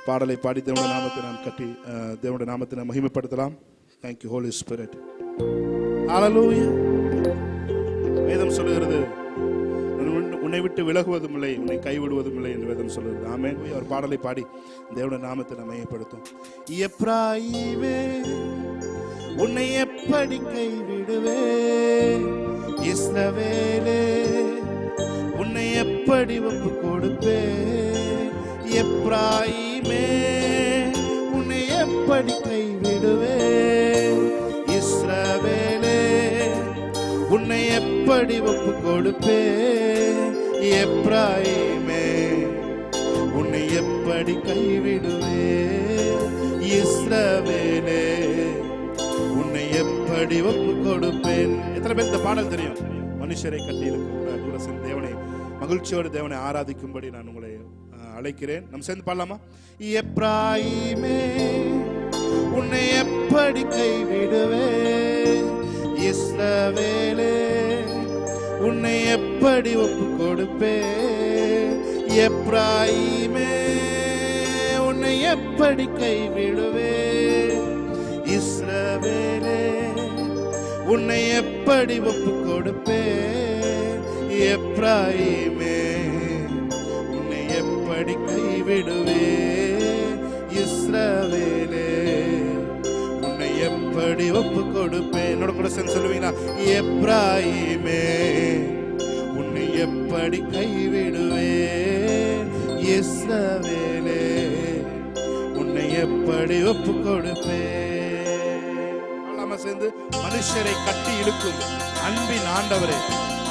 பாடலை பாடி தேவனுடைய நாமத்தை நாம் கட்டி தேவனுடைய நாமத்தை நாம் மகிமைப்படுத்தலாம். Thank you Holy Spirit. Hallelujah. வேதம் சொல்லுகிறது, உன்னை விட்டு விலகுவதும் இல்லை, உன்னை கைவிடுவதும் இல்லை என்று வேதம் சொல்லுகிறது. ஆமென். ஒரு பாடலை பாடி தேவனுடைய நாமத்தை நாம் மகிமைப்படுத்தும். எப்ராயிமே உன்னை எப்படி கைவிடுவே, இஸ்ரவேலே உன்னை எப்படி ஒப்பு கொடுப்பே, எப்ராயிமே உன்னை எப்படி கைவிடுவே, இஸ்ரவேலே உன்னை எப்படி ஒப்பு கொடுப்பே, எப்ராயிமே உன்னை எப்படி கைவிடுவே, இஸ்ரவேலே உன்னை எப்படி ஒப்பு கொடுப்பேன். எத்தனை பேர் இந்த பாடல் தெரியும்? மனுஷரை கட்டியிருக்கும் தேவனை மகிழ்ச்சியோடு தேவனை ஆராதிக்கும்படி நான் உங்களை அழைக்கிறேன். நம்ம சேர்ந்து பாடலாமா? எப்ராயிமே உன்னை எப்படி கைவிடுவே, இஸ்ரவேலே உன்னை எப்படி ஒப்பு கொடுப்பே, எப்ராயிமே உன்னை எப்படி கைவிடுவே, இஸ்ரவேலே உன்னை எப்படி ஒப்பு கொடுப்பே, எப்ராயிமே உன்னை எப்படி கைவிடுவே, இஸ்ரவேலே உன்னை எப்படி ஒப்பு கொடுப்பேன். என்னோட கூட சேர்ந்து சொல்லுவீங்களா? எப்ராயிமே உன்னை எப்படி கைவிடுவே, இஸ்ரவேலே உன்னை எப்படி ஒப்பு கொடுப்பேன். சேர்ந்து மனுஷரை கட்டி இழுக்கும் அன்பின் ஆண்டவரே,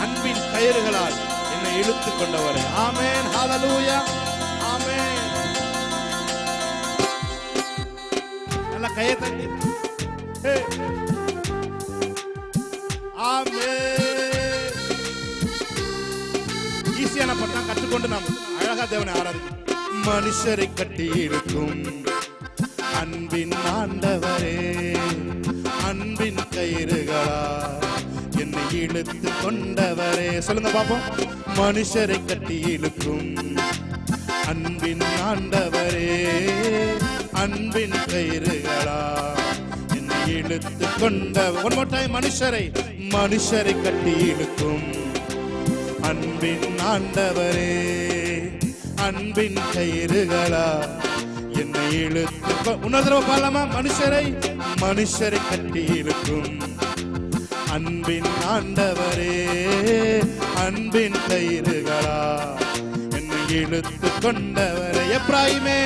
அன்பின் கயிறுகளால் என்னை இழுத்து கொண்டவரே. ஆமென். ஹல்லேலூயா. ஆமென். நல்ல கையை தட்டி. ஆமென். ஈஸியான பாட்டா கற்றுக்கொண்டு நாம் அழகா தேவனை ஆராதிக்கிறோம். மனுஷரை கட்டி இழுக்கும் அன்பின் ஆண்டவரே, அன்பின் கயிறுகளா என்னை இழுத்து கொண்டவரே. சொல்லுங்க பாப்போம். மனுஷரை கட்டி இழுக்கும் அன்பின் ஆண்டவரே, அன்பின் கயிறுகளா என்னை இழுத்து கொண்டவர். One more time. மனுஷரை கட்டி இழுக்கும் அன்பின் ஆண்டவரே, அன்பின் கயிறுகளா என்னை இழுத்து. இன்னொரு தடவை பாடலாமா? மனுஷரை கட்டி இழுக்கும் அன்பின் ஆண்டவரே, அன்பின் கயிறுகளா என்னை இழுத்து கொண்டவரே. எப்ராயிமே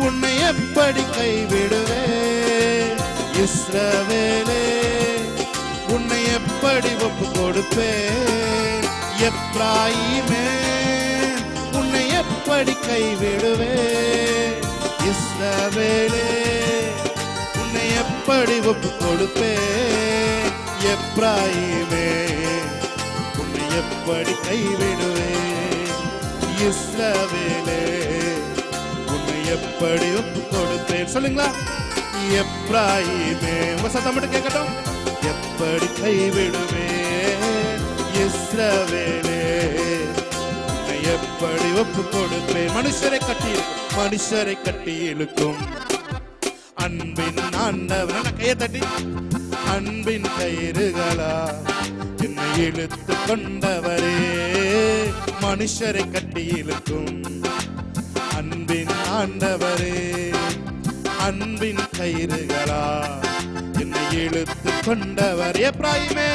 உன்னை எப்படி கைவிடுவே, இஸ்ரவேலே உன்னை எப்படி ஒப்பு கொடுப்பே, எப்ராயிமே உன்னை எப்படி கைவிடுவே, இஸ்ரவேலே உன்னை எப்படி ஒப்பு கொடுப்பே, எப்ராயிமே உன்னை எப்படி கைவிடுவே, இஸ்ரவேலே உன்னை எப்படி ஒப்பு கொடுப்பேன். சொல்லுங்களா? எப்ராயிமே. உங்க சத்தம் மட்டும் கேட்கட்டும். எப்படி கைவிடுவே, இஸ்ரவேலே எப்படி ஒப்பு கொடுப்பேன். மனுஷரை கட்டி இழுக்கும் அன்பின் ஆண்டவர். கையை தட்டி. அன்பின் கயிறுகளா என்னை இழுத்து கொண்டவரே, மனுஷரை கட்டி இழுக்கும் அன்பின் ஆண்டவரே, அன்பின் கயிறுகளா என்னை இழுத்து கொண்டவர். எப்ராயிமே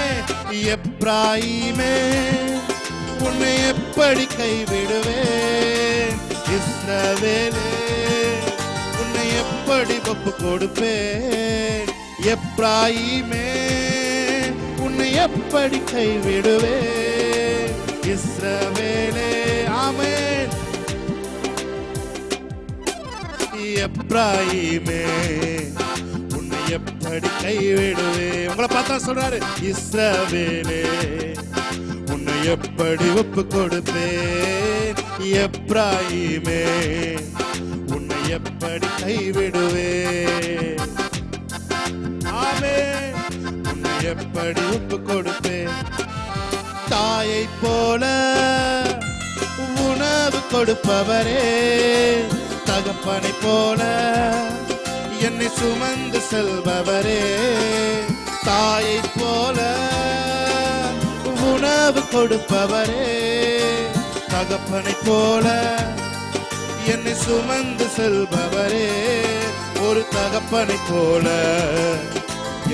உன்னை எப்படி கைவிடுவேன், இஸ்ரவேலே உன்னை எப்படி ஒப்பு கொடுப்பேன், எப்ராயிமே உன்னை எப்படி கைவிடுவேன், இஸ்ரவேலே. ஆமென். எப்ராயிமே உன்னை எப்படி கைவிடுவேன். உங்களை பார்த்தா சொல்றாரு, இஸ்ரவேலே உன்னை எப்படி ஒப்பு கொடுப்பேன், எப்ராயிமே உன்னை எப்படி கைவிடுவேன். ஆமென். உன்னை எப்படி ஒப்பு கொடுப்பேன். தாயை போல உணவு கொடுப்பவரே, தகப்பனை போல என்னை சுமந்து செல்பவரே, தாயை போல உணவு கொடுப்பவரே, தகப்பனை போல என்னை சுமந்து செல்பவரே, ஒரு தகப்பனை போல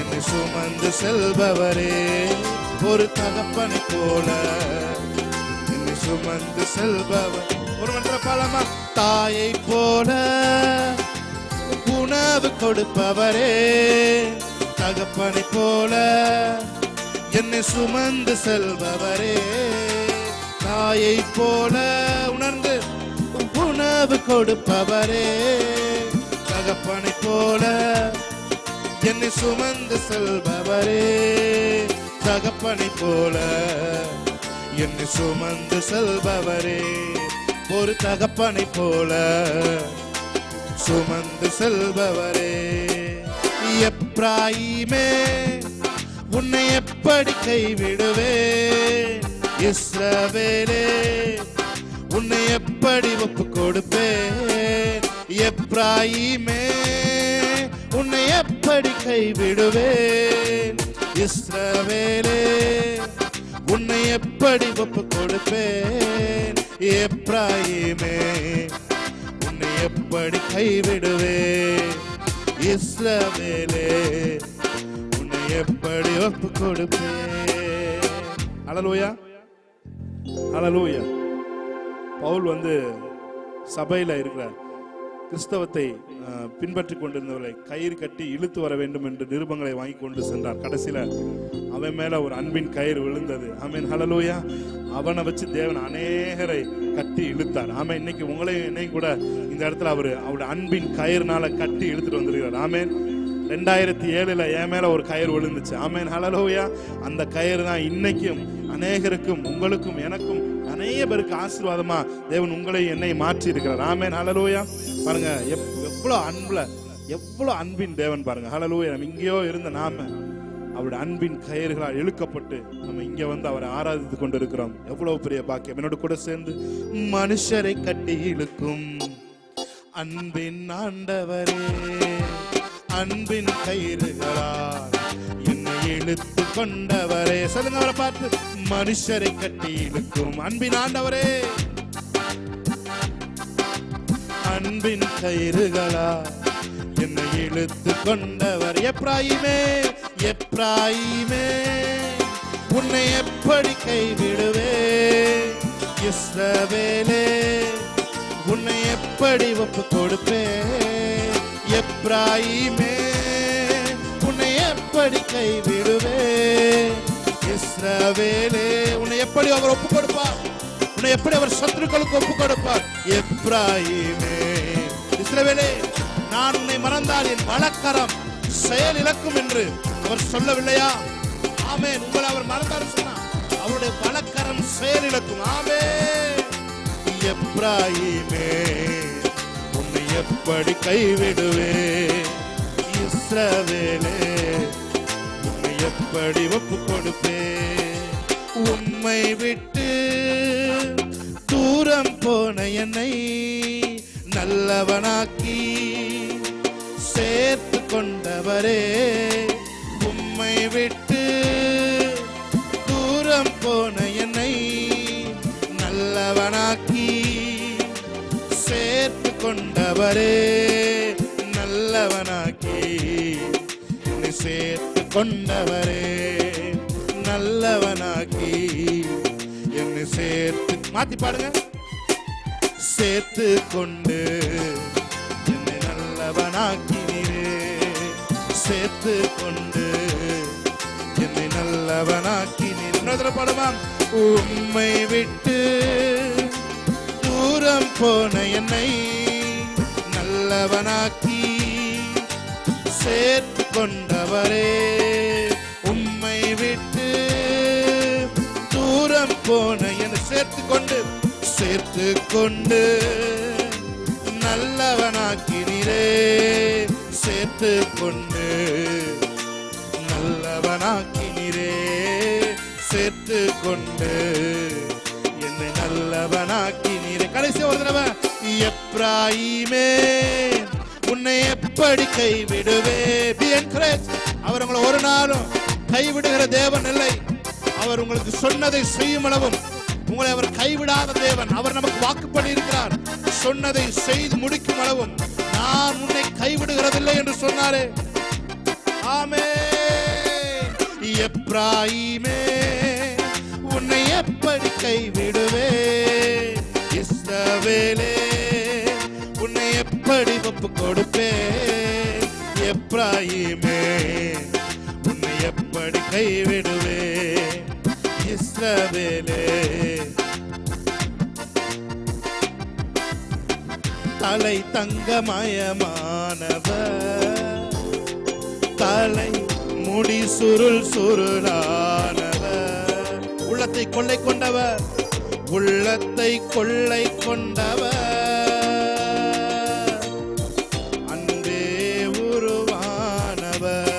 என்னை சுமந்து செல்பவரே, ஒரு தகப்பனை போல என்னை சுமந்து செல்பவர். ஒரு மன்ற பலமா தாயை போல உணவு கொடுப்பவரே, தகப்பனை போல என்னை சுமந்து செல்பவரே, தாயை போல உணர்ந்து உணவு கொடுப்பவரே, தகப்பனை போல என்னை சுமந்து செல்பவரே, தகப்பனை போல என்னை சுமந்து செல்பவரே, ஒரு தகப்பனை போல சுமந்து செல்பவரே. எப்ராயிமே உன்னை எப்படி கைவிடுவேன், இஸ்ரவேலே உன்னை எப்படி ஒப்பு கொடுப்பேன், எப்ராயிமே உன்னை எப்படி கைவிடுவேன், இஸ்ரவேலே உன்னை எப்படி ஒப்பு கொடுப்பேன், எப்ராயிமே உன்னை எப்படி கைவிடுவேன், இஸ்ரவேலே உன்னை எப்படி ஒப்பு கொடுப்பேன். ஹல்லேலூயா, ஹல்லேலூயா. பவுல் சபையில இருக்கிற கிறிஸ்தவத்தை பின்பற்றி கொண்டிருந்தவர்களை கயிறு கட்டி இழுத்து வர வேண்டும் என்று நிருபங்களை வாங்கி கொண்டு சென்றார். கடைசியில அவன் மேல ஒரு அன்பின் கயிறு விழுந்தது. ஆமென், ஹல்லேலூயா. அவனை வச்சு தேவன் அநேகரை கட்டி இழுத்தார். ஆமென். இன்னைக்கு உங்களையும் என்னையும் கூட இந்த இடத்துல அவருடைய அன்பின் கயிறுனால கட்டி இழுத்துட்டு வந்திருக்கிறார். ஆமென். 2007 என் மேல ஒரு கயிறு விழுந்துச்சு. ஆமென், ஹல்லேலூயா. அந்த கயிறு தான் இன்னைக்கும் அநேகருக்கும் உங்களுக்கும் எனக்கும் அநேக பேருக்கு ஆசீர்வாதமா தேவன் உங்களை என்னை மாற்றி இருக்கிறார். ஆமென், ஹல்லேலூயா. பாருங்க எவ்வளவு அன்பின் தேவன் பாருங்க. ஹல்லேலூயா. நம்ம இங்கேயோ இருந்த நாம அவருடைய அன்பின் கயிறுகளால் இழுக்கப்பட்டு நம்ம இங்க அவரை ஆராதித்து கொண்டு இருக்கிறோம். எவ்வளவு பெரிய பாக்கியம். என்னோட கூட சேர்ந்து மனுஷரை கட்டி இழுக்கும் அன்பின் ஆண்டவரே, அன்பின் கயிறுகளால் என்னை இழுத்து கொண்டவரே. சொல்லுங்க அவரை பார்த்து, மனுஷரை கட்டி இழுக்கும் அன்பின் ஆண்டவரே, அன்பின் கயிறுகளால் என்னை இழுத்து கொண்டவர். எப்ராயிமே எப்ராயிமே உன்னை எப்படி கைவிடுவேன், இஸ்ரவேலே உன்னை எப்படி ஒப்பு கொடுப்பேன், எப்ராயிமே உன்னை எப்படி கைவிடுவேன், இஸ்ரவேலே உன்னை எப்படி அவர் ஒப்பு கொடுப்பார், உன்னை எப்படி அவர் சத்துருக்களுக்கு ஒப்பு கொடுப்பார். எப்ராயிமே இஸ்ரவேலே நான் உன்னை மறந்தால் என் வலக்கரம் செயல் இழக்கும் என்று அவர் சொல்லவில்லையா? ஆமென். உங்களை அவர் மறந்தார் சொன்னார், அவருடைய வலக்கரம் செயல் இழக்கும். ஆமென். எப்ராயிமே உன்னை எப்படி கைவிடுவேன், இஸ்ரவேலே உன்னை எப்படி ஒப்பு கொடுப்பேன். உம்மை விட்டு தூரம் போன என்னை நல்லவனாக்கி சேர்த்து கொண்டவரே, உம்மை விட்டு தூரம் போன என்னை நல்லவனாக்கி சேர்த்து கொண்டவரே, நல்லவனாக்கி என்னை சேர்த்து கொண்டவரே, நல்லவனாக்கி என்னை சேர்த்து. மாத்தி பாடுங்க. சேர்த்து கொண்டு என்னை நல்லவனாக்கினீரே, சேர்த்து கொண்டு என்னை நல்லவனாக்கினீர். இன்னொரு பாடுமா? உம்மை விட்டு தூரம் போன என்னை நல்லவனாக்கி சேர்த்து கொண்டவரே, உம்மை விட்டு தூரம் போன என்னை சேர்த்து கொண்டு நல்லவனாக்கினீரே, சேர்த்து கொண்டு நல்லவனாக்கினீரே, சேர்த்து கொண்டு என்னை நல்லவனாக்கி நீரை. கடைசி ஒரு தடவை, எப்ராயிமே உன்னை எப்படி கைவிடுவே. Be encouraged. அவர் உங்களை ஒரு நாளும் கைவிடுகிற தேவன் இல்லை. அவர் உங்களுக்கு சொன்னதை செய்யும் அளவும் உங்களை அவர் கைவிடாத தேவன். அவர் நமக்கு வாக்குப்படி இருக்கிறார். சொன்னதை செய்து முடிக்கும் அளவும் நான் உன்னை கைவிடுகிறதில்லை என்று சொன்னாரே. ஆமென். எப்ராயிமே உன்னை எப்படி கைவிடுவே. இஸ்ரவேலே உன்னை எப்படி ஒப்பு கொடுப்பே. எப்ராயிமே உன்னை எப்படி கைவிடுவே. இஸ்ரவேலே தலை தங்கமயமானவர், தலை முடி சுருள் சுருளானவர், உள்ளத்தை கொள்ளை கொண்டவர், உள்ளத்தை கொள்ளை கொண்டவர், அன்பே உருவானவர்.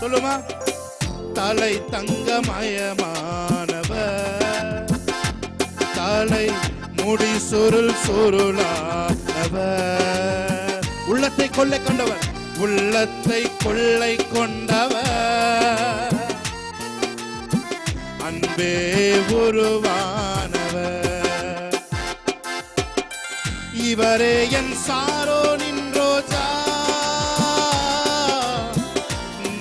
சொல்லுமா, தலை தங்கமயமானவர், தலை முடி சுருள் சுருளானவர், உள்ளத்தை கொள்ளை கொண்டவர், உள்ளத்தை கொள்ளை கொண்டவர், அன்பே உருவானவர். இவரே என் சாரோனின் ரோஜா,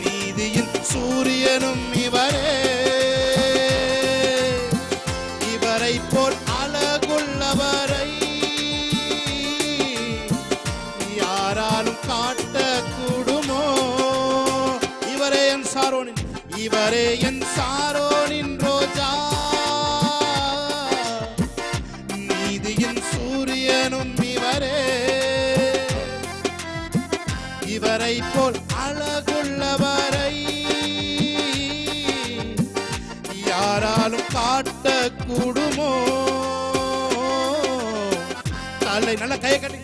நீதியின் சூரியனும் இவரே. இவரை போல் அழகுள்ளவரை யாராலும் காட்ட கூடுமோ. இவரே என் சாரோனின், இவரே என் சாரோனின் ரோஜா, நீதியின் சூரியனும் இவரே. இவரை போல் அழகுள்ளவரை யாராலும் காட்ட கூடுமோ. தலை நல்ல கையை கட்டி,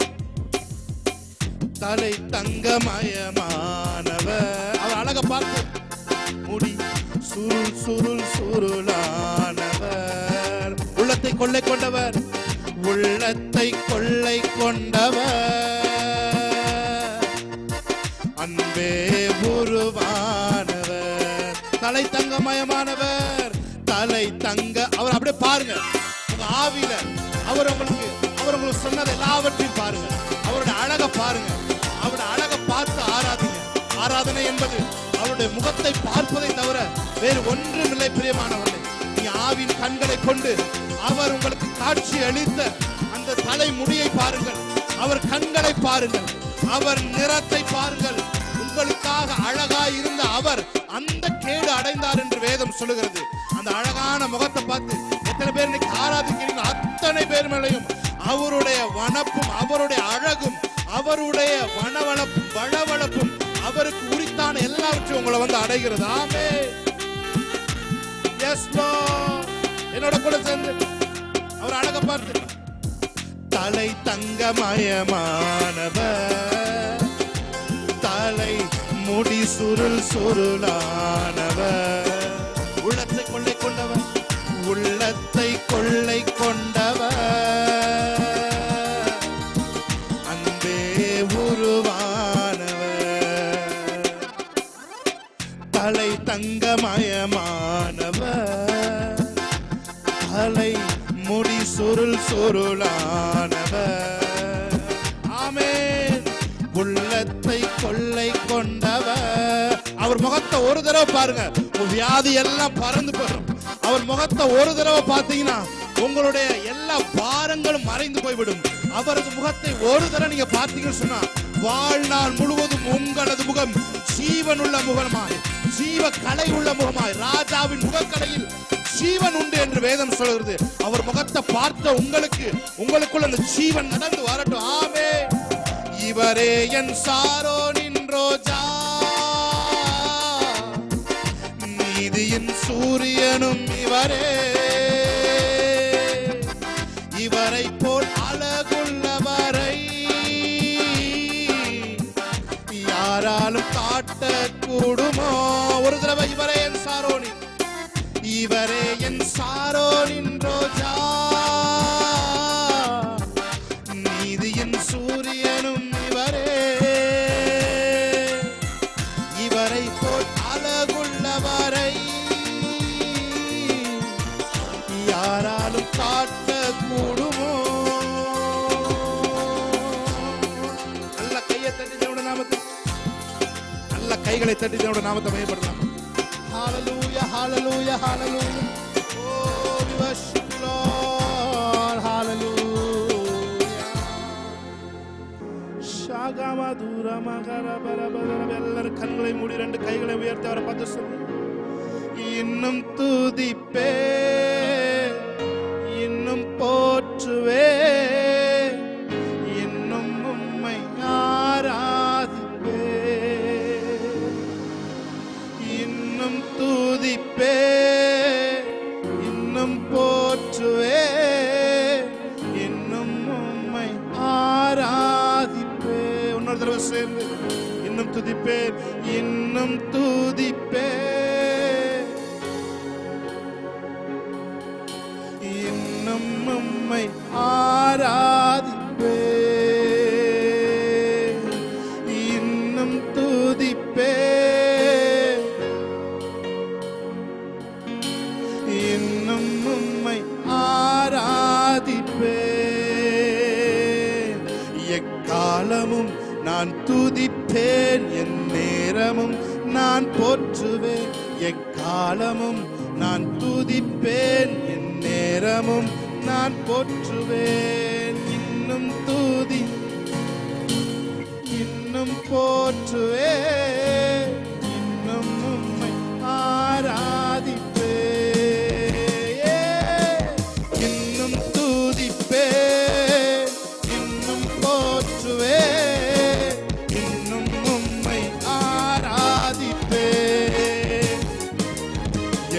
தலை தங்கமயமானவர், அவர் அழக பார்த்து, முடி சுருள் சுருள் சுருளானவர், உள்ளத்தை கொள்ளை கொண்டவர், உள்ளத்தை கொள்ளை கொண்டவர், அன்பே உருவானவர். தலை தங்கமயமானவர், தலை தங்க, அவர் அப்படியே பாருங்க உங்க ஆவியில. அவர் உங்களுக்கு சொன்னது எல்லாவற்றையும் பாருங்க. அவருடைய அழக பாருங்க. அவருடைய அழக பார்த்து ஆராதிங்க. ஆராதனை என்பது அவருடைய முகத்தை பார்ப்பதை தவிர வேறு ஒன்றும் இல்லை. பிரியமானவர்களே, நீ ஆவின் கண்களை கொண்டு அவர் உங்களுக்கு காட்சி அளித்த அந்த தலை முடியை பாருங்கள். அவர் கண்களை பாருங்கள். அவர் நிறத்தை பாருங்கள். உங்களுக்காக அழகாய் இருந்த அவர் அந்த கேடு அடைந்தார் என்று வேதம் சொல்லுகிறது. அந்த அழகான முகத்தை பார்த்து எத்தனை பேர் இன்னைக்கு ஆராதிக்கிறீங்க, அத்தனை பேர் மேலையும் அவருடைய வனப்பும் அவருடைய அழகும் அவருடைய வனவளப்பும் வளவளப்பும் அவருக்கு உரித்தான எல்லாவற்றையும் உங்களை வந்து அடைகிறது. ஆமென். Yes lord. என்னோட கூட சேர்ந்து அவர் அழக பார்த்து, தலை தங்கமயமானவர், தலை முடி சுருள் சுருளானவர், உள்ளத்தை கொள்ளை கொண்டவர், உள்ளத்தை கொள்ளை கொண்டவர், அன்பே உருவானவர். தலை தங்கமயமானவர், தலை முடி சுருள் சுருளானவர். ஆமென். உள்ளத்தை கொள்ளை கொண்டவர். அவர் முகத்தை ஒரு தடவை பாருங்க, உங்க வியாதி எல்லாம் பறந்து போயிடும். அவர் முகத்தை ஒரு தடவை பார்த்தீங்கன்னா உங்களுடைய எல்லா பாரங்களும் மறைந்து போய்விடும். அவரது முகத்தை ஒரு தடவை நீங்க பார்த்தீங்கன்னு சொன்னா வாழ்நாள் முழுவதும் உங்களது முகம் ஜீவனுள்ள முகமாய், ஜீவ கலை உள்ள முகமாய், ராஜாவின் முகக்கலையில் ஜீவன் உண்டு என்று வேதம் சொல்கிறது. அவர் முகத்தை பார்த்த உங்களுக்குள்ள அந்த ஜீவன் நடந்து வரட்டும். ஆமென். இவரே என் சாரோனின் ரோஜா, நீதியின் சூரியனும் இவரே. இவரை போல் அழகுள்ளவரை யாராலும் காட்ட கூடுமோ. ஒரு தடவை, இவரே என் சாரோனின், இவரே என் சாரோனின் ரோஜா, நீதியின் சூரியனும் இவரே. இவரை போல் அழகுள்ளவரை யாராலும் காட்ட கூடுமோ? நல்ல கையை தட்டி தேவனுடைய நாமத்தை, நல்ல கைகளை தட்டி தேவனுடைய நாமத்தை மையப்படுத்தலாம். Hallelujah, hallelujah, hallelujah. Oh, we worship you, Lord. Hallelujah. Shagamādura magara bara bara. எல்லாரும் கண்களை மூடி ரெண்டு கைகளை உயர்த்தி அவரை பார்த்து சொல்லுங்க. இன்னும் துதிப்பே, இன்னும் போற்றுவே, இன்னும் உம்மை ஆராதிப்பே, இன்னும் துதிப்பே, இன்னும் போற்றுவே, இன்னும் உம்மை ஆராதிப்பே. இன்னொரு தடவை சேர்ந்து இன்னும் துதிப்பேன், இன்னும் துதிப்பேன், இன்னும் உம்மை ஆராதிப்பேன், இன்னும் துதிப்பேன், இன்னும் உம்மை ஆராதிப்பேன். எக்காலமும் நான் துதிப்பேன், என் நேரமும் நான் போற்றுவேன். எக்காலமும் நான் துதிப்பேன், என் நேரமும் நான் போற்றுவேன். இன்னும் துதி, இன்னும் போற்றுவேன், இன்னும் உம்மை ஆராதிப்பேன். இன்னும் துதிப்பேன், இன்னும் போற்றுவேன், இன்னும் உம்மை ஆராதிப்பேன்.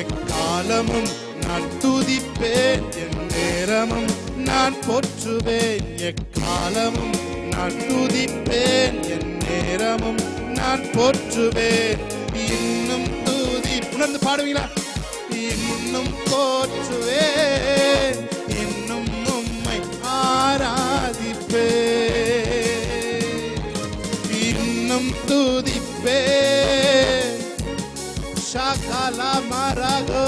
எக்காலமும் நான் துதிப்பேன், என் நேரமும் நான் போற்றுவேன். எக்காலமும் நான் துதிப்பேன், என் நேரமும் நான் போற்றுவேன். இன்னும் துதி, உணர்ந்து பாடுவீங்களா? இன்னும் போற்றுவேன், இன்னும் உம்மை ஆராதிப்பேன். இன்னும் துதிப்பேன். ஷாகாலா மரகோ,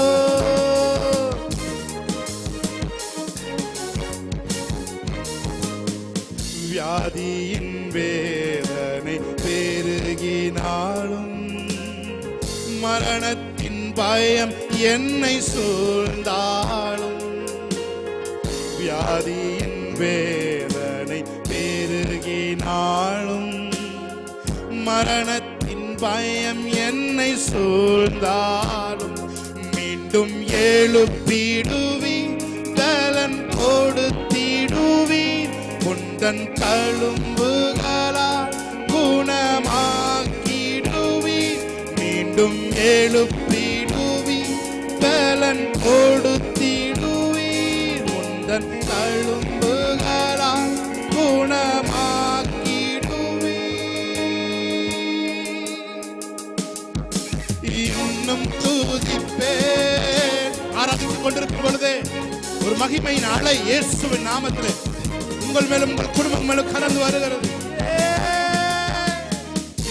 வியாதியின் வேதனை பெருகினாலும், மரணத்தின் பயம் என்னை சூழ்ந்தாலும், வியாதியின் வேதனை பெருகினாலும், மரணத்தின் பயம் என்னை சூழ்ந்தாலும், மீண்டும் எழுப்பிடுவீர், பலன் கொடுத்திடுவீர், உந்தன் தழும்புகளால் குணமாக்கிடுவீர். மீண்டும் எழுப்பிடுவீர், பலன் கொடுத்திடுவீர், உந்தன் தழும்புகளால் குணமாக்கிடுவீர். இன்னும் துதிப்பேன். ஆராதித்துக் கொண்டிருக்கும் பொழுதே ஒரு மகிமையின் அலை இயேசுவின் நாமத்திலே உங்கள் மேலும் உங்கள் குடும்பம் மேலும் கலந்து வருகிறது.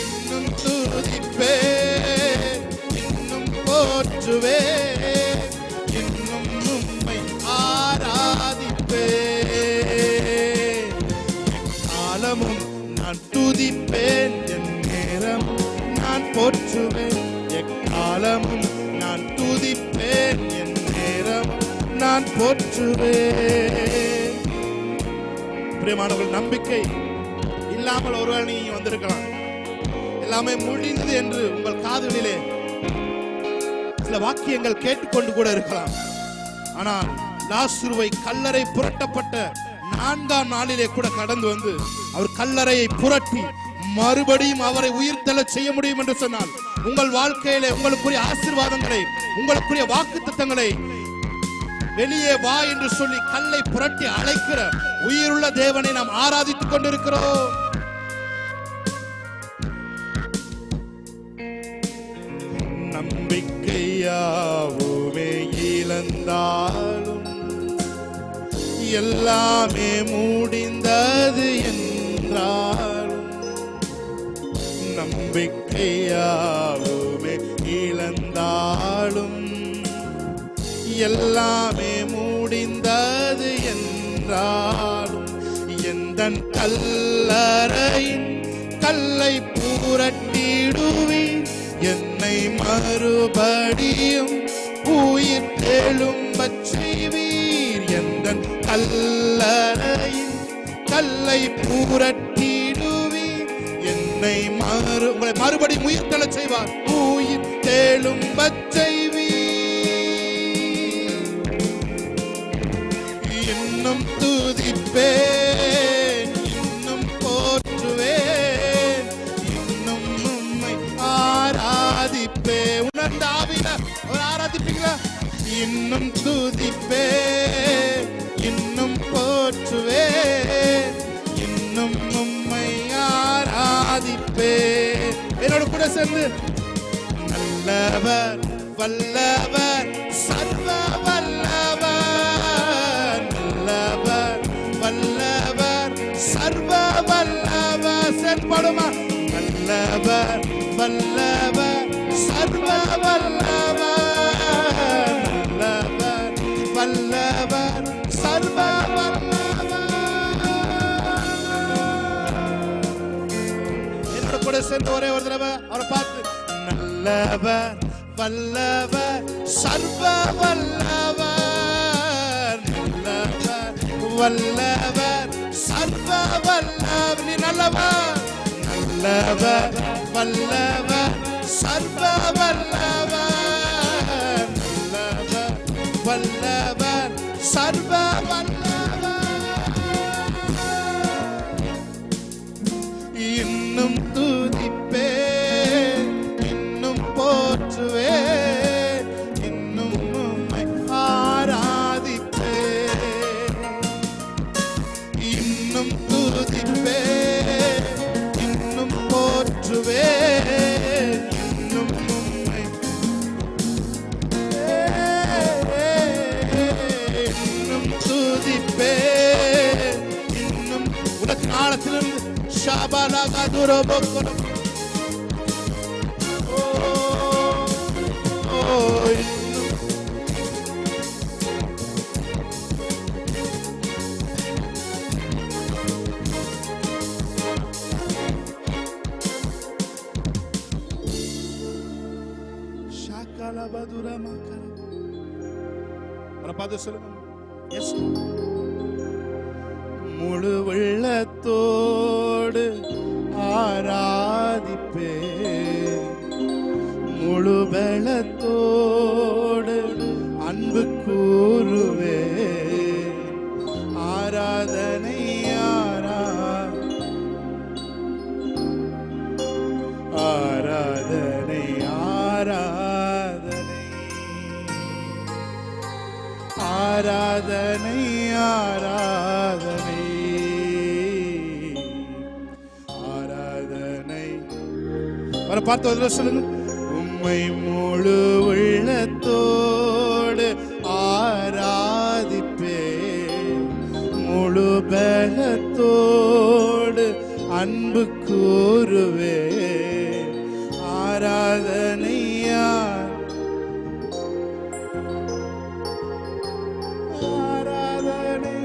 இன்னும் துதிப்பேன், இன்னும் போற்றுவேன், இன்னும் உம்மை ஆராதிப்பேன். எக்காலமும் நான் துதிப்பேன், என் நேரம் நான் போற்றுவேன். எக்காலமும் நான் துதிப்பேன், என் நேரம் நான் போற்றுவேன். பிரியமானவர்கள், நம்பிக்கை இல்லாமல் ஒருவேளை நீங்க வந்திருக்கலாம். எல்லாமே முடிந்தது என்று உங்கள் காதுகளிலே சில வாக்கியங்கள் கேட்டுக்கொண்டு கூட இருக்கலாம். ஆனால் லாசருவை கல்லறை புரட்டப்பட்ட 4ஆம் நாளிலே கூட கடந்து வந்து அவர் கல்லறையை புரட்டி மறுபடியும் அவரை உயிர்த்தெழச் செய்ய முடியும் என்று சொன்னால், உங்கள் வாழ்க்கையிலே உங்களுக்குரிய ஆசீர்வாதங்களை, உங்களுக்குரிய வாக்குத்தத்தங்களை வெளியே வா என்று சொல்லி கல்லை புரட்டி அழைக்கிற உயிருள்ள தேவனை நாம் ஆராதித்துக் கொண்டிருக்கிறோம். நம்பிக்கையாவுமே இழந்தாலும் எல்லாமே முடிந்தது என்றாலும் நம்பிக்கையாவுமே இழந்தாலும் எல்லாமே முடிந்தது என்றாலும் எந்தன் கல்லறையின் கல்லை புரட்டிடுவி என்னை மறுபடியும் உயிர் எழும்பச் செய்வீர். எந்தன் கல்லறையின் கல்லை புரட்டிடுவீர் என்னை உங்களை மறுபடியும் உயிர் தளச் செய்வார். உயிர் எழும்பச் செய்வீர். இன்னும் துதிப்பேன், இன்னும் போற்றுவேன், இன்னும் உம்மை ஆராதிப்பேன். உணர்ந்த ஆவியில ஒரு ஆராதிப்பீங்களா? இன்னும் துதிப்பேன், இன்னும் போற்றுவேன், இன்னும் உம்மை ஆராதிப்பேன். என்னோட கூட சேர்ந்து நல்லவர் வல்லவர் சர்வ வல்லவர், நல்லவர் வல்லவர் சர்வ வல்லவர். செயல்படுமா? நல்லவர் வல்லவர் சர்வ வல்லவர், நல்லவர் வல்லவர் சர்வ வல்லவர். என்னோட கூட சேர்ந்து ஒரே ஒரு தடவை அவரை பார்த்து நல்லவர் வல்லவர் சர்வ வல்லவர், நல்லவர் வல்லவர் சர்வ வல்லவர். நீ நல்லவர், நல்லவர் வல்லவர் சர்வ வல்லவர், நல்லவர் வல்லவர் சர்வ வல்லவர். இன்னும் துதிப்பேன், இன்னும் போற்றுவேன், இன்னும் உம்மை ஆராதிப்பேன். இன்னும் துதிப்பேன், இன்னும் போற்றுவேன், இன்னும் உம்மை இன்னும் துதிப்பேன். இன்னும் உலகின் ஆழத்திலிருந்து ஷாபாலாகாதுரோபோக்கணும். முழு உள்ளத்தோடு ஆராதிப்பேன், முழு பலத்தோடு அன்பு கூறுவேன். ஆராதனை ஆராதனை ஆராதனை ஆராதனை ஆராதனை ஆராதனை. வர பார்த்து சொல்லுங்க. உம்மை முழு உள்ளத்தோடு ஆராதிப்பேன், முழு பலத்தோடு அன்பு கூறுவேன். ஆராதனை ஆராதனை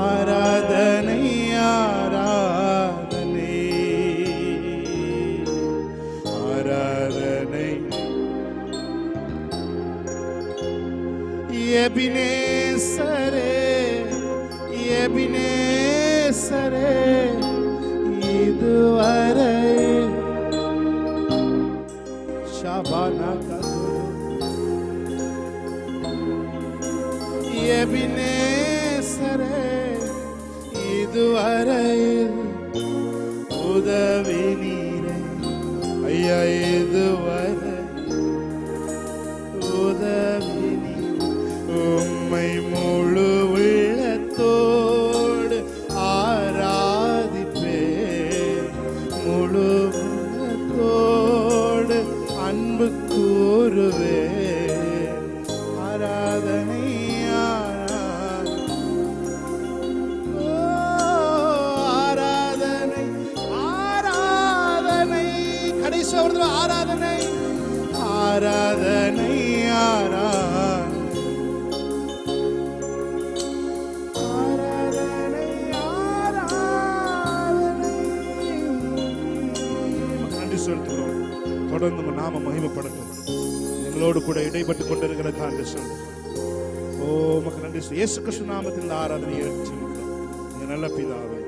ஆராதனை ஆராதனை. எபினேசரே எபினேசரே இதுவரை ஷாபானா எபினேசரே இதுவரையில் உதவி நீரே ஐயா, இதுவரை உதவி நீர். உம்மை முழு உள்ளத்தோடு ஆராதிப்பேன், முழு உள்ளத்தோடு அன்பு கூறுவே ஆராதனை ஆராதனை ஆராதனை கடைசி ஆராதனை ஆராதனை தொடர்ந்து நாம மகிமைப்படட்டும். எங்களோடு கூட இடைப்பட்டு கொண்டிருக்கிற காண்டி சொல்லு. ஓ மக்கு நன்றி. இயேசு கிறிஸ்து நாமத்தில் ஆராதனை ஏற்று நல்ல பிதாவே.